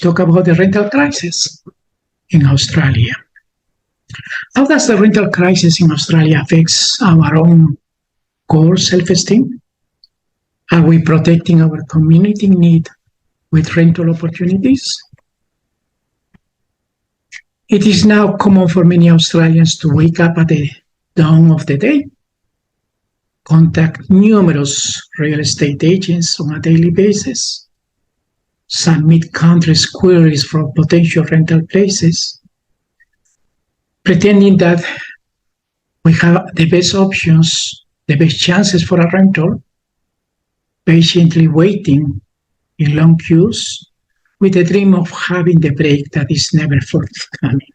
talk about the rental crisis in Australia. How does the rental crisis in Australia affects our own core self-esteem? Are we protecting our community need with rental opportunities? It is now common for many Australians to wake up at the dawn of the day, contact numerous real estate agents on a daily basis, submit countless queries for potential rental places, pretending that we have the best options, the best chances for a rental, patiently waiting in long queues with the dream of having the break that is never forthcoming.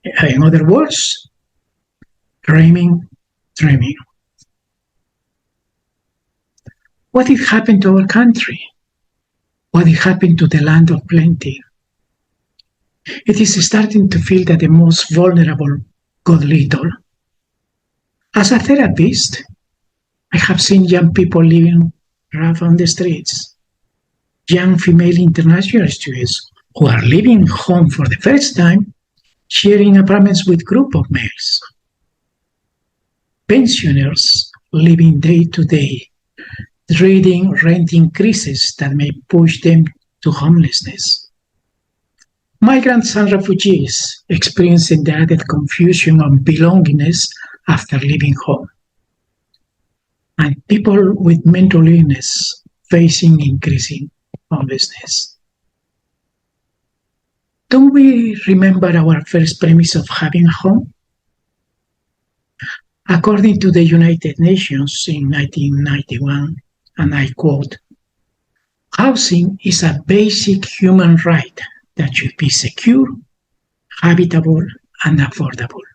In other words, dreaming. What did happen to our country? What did happen to the land of plenty? It is starting to feel that the most vulnerable got little. As a therapist, I have seen young people living rough on the streets, young female international students who are living home for the first time, sharing apartments with a group of males, pensioners living day to day, dreading rent increases that may push them to homelessness. Migrants and refugees experiencing the added confusion of belongingness after leaving home. And people with mental illness facing increasing homelessness. Don't we remember our first premise of having a home? According to the United Nations in 1991, and I quote, "Housing is a basic human right that should be secure, habitable, and affordable."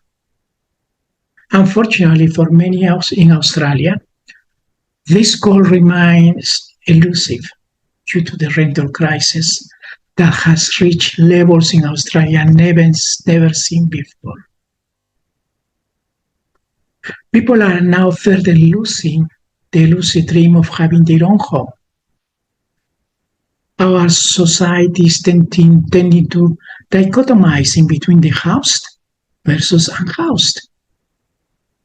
Unfortunately, for many in Australia, this goal remains elusive due to the rental crisis that has reached levels in Australia never seen before. People are now further losing the elusive dream of having their own home. Our society is tending to dichotomize in between the housed versus unhoused,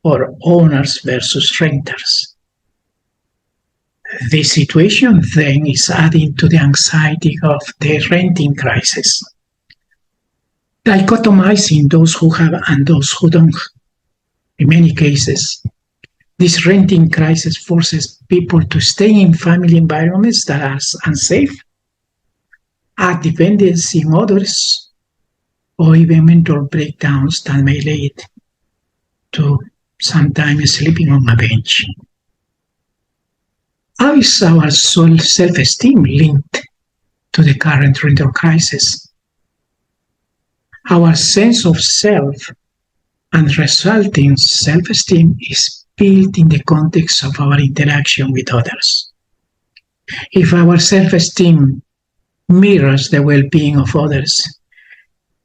or owners versus renters. This situation then is adding to the anxiety of the renting crisis, dichotomizing those who have and those who don't. In many cases, this renting crisis forces people to stay in family environments that are unsafe, add dependency in others, or even mental breakdowns that may lead to sometimes sleeping on a bench. How is our self-esteem linked to the current rental crisis? Our sense of self and resulting self-esteem is built in the context of our interaction with others. If our self-esteem mirrors the well-being of others,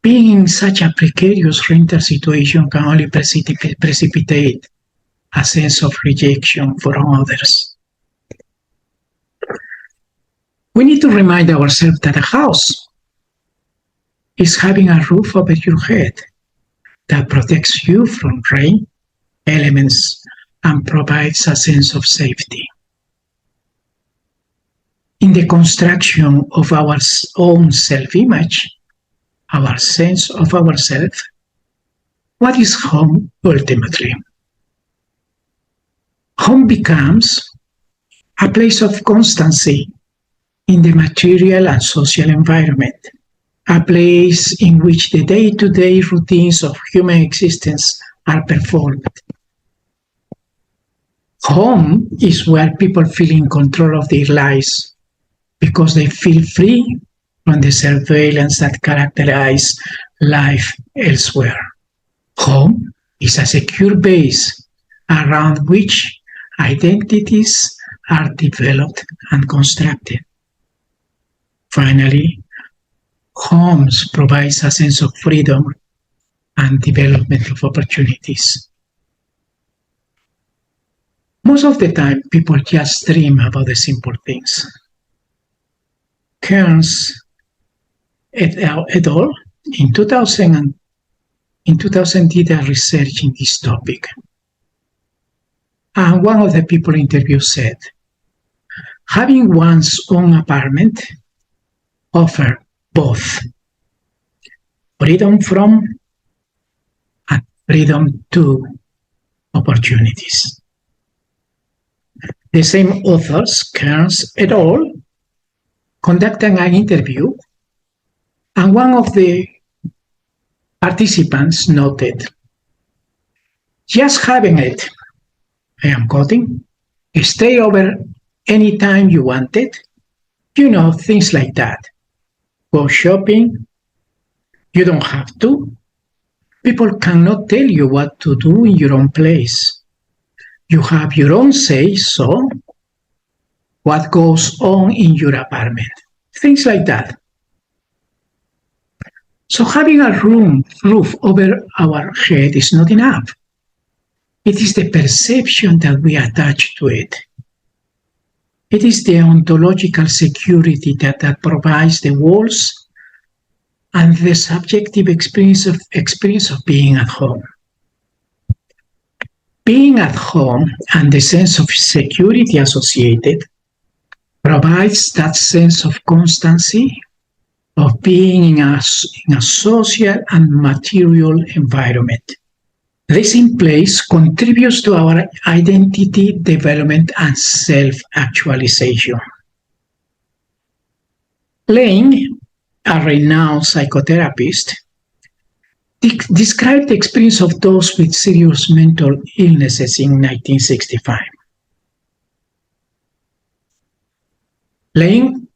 being in such a precarious rental situation can only precipitate a sense of rejection from others. We need to remind ourselves that a house is having a roof over your head that protects you from rain, elements, and provides a sense of safety. In the construction of our own self-image, our sense of ourselves, what is home ultimately? Home becomes a place of constancy in the material and social environment, a place in which the day-to-day routines of human existence are performed. Home is where people feel in control of their lives because they feel free from the surveillance that characterize life elsewhere. Home is a secure base around which identities are developed and constructed. Finally, homes provides a sense of freedom and development of opportunities. Most of the time, people just dream about the simple things. Cairns et al. In 2000 did a research in this topic. And one of the people interviewed said, having one's own apartment offers both freedom from and freedom to opportunities. The same authors, Scarce et al., conducted an interview, and one of the participants noted, just having it, I am quoting, stay over anytime you want it, things like that. Go shopping, you don't have to. People cannot tell you what to do in your own place. You have your own say, so what goes on in your apartment. Things like that. So having a roof over our head is not enough. It is the perception that we attach to it. It is the ontological security that provides the walls and the subjective experience of being at home. Being at home and the sense of security associated provides that sense of constancy of being in a social and material environment. This in place contributes to our identity development and self-actualization. Lane, a renowned psychotherapist, described the experience of those with serious mental illnesses in 1965. Lane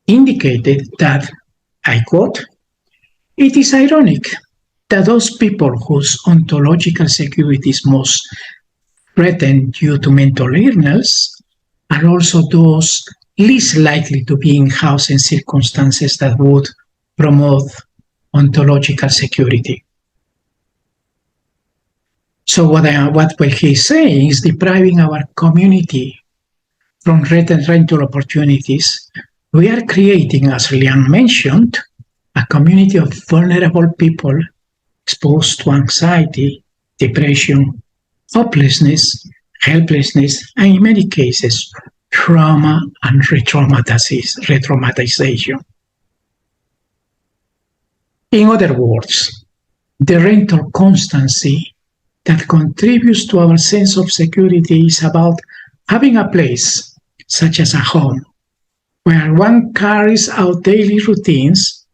indicated that, I quote, "It is ironic that those people whose ontological security is most threatened due to mental illness are also those least likely to be in housing circumstances that would promote ontological security." So what he's saying is depriving our community from rental opportunities. We are creating, as Liang mentioned, a community of vulnerable people exposed to anxiety, depression, hopelessness, helplessness, and in many cases, trauma and retraumatization. In other words, the rental constancy that contributes to our sense of security is about having a place, such as a home, where one carries out daily routines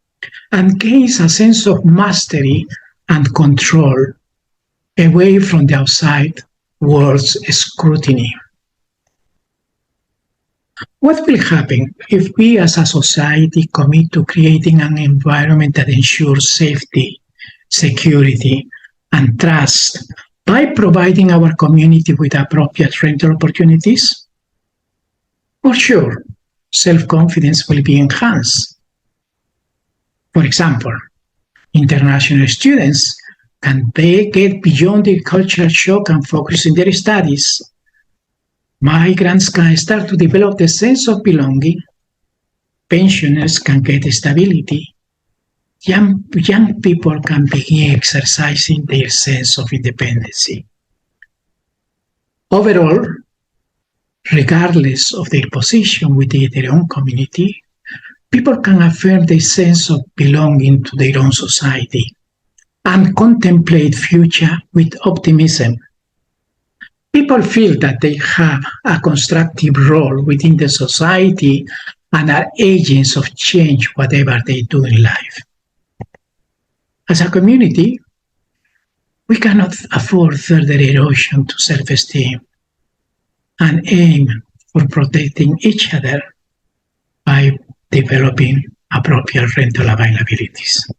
and gains a sense of mastery and control away from the outside world's scrutiny. What will happen if we as a society commit to creating an environment that ensures safety, security, and trust by providing our community with appropriate rental opportunities? For sure, self-confidence will be enhanced. For example, international students can get beyond the cultural shock and focus in their studies. Migrants can start to develop the sense of belonging. Pensioners can get stability. Young people can begin exercising their sense of independence. Overall, regardless of their position within their own community, people can affirm their sense of belonging to their own society and contemplate future with optimism. People feel that they have a constructive role within the society and are agents of change whatever they do in life. As a community, we cannot afford further erosion to self-esteem and aim for protecting each other by developing appropriate rental availabilities.